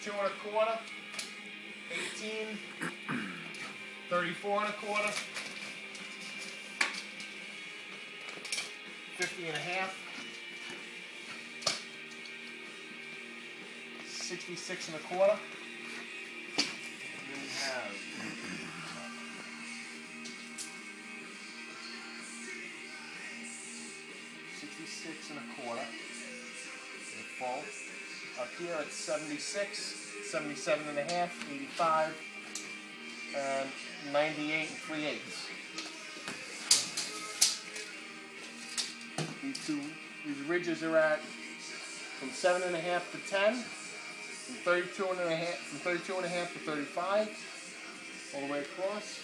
32 1/4, 18, 34 1/4, 50 1/2, 66 1/4. And then we have 66 1/4. Full. Up here it's 76, 77 1/2, 85, and 98 3/8. These ridges are at from 7 1/2 to 10, from 32 1/2 to 35, all the way across.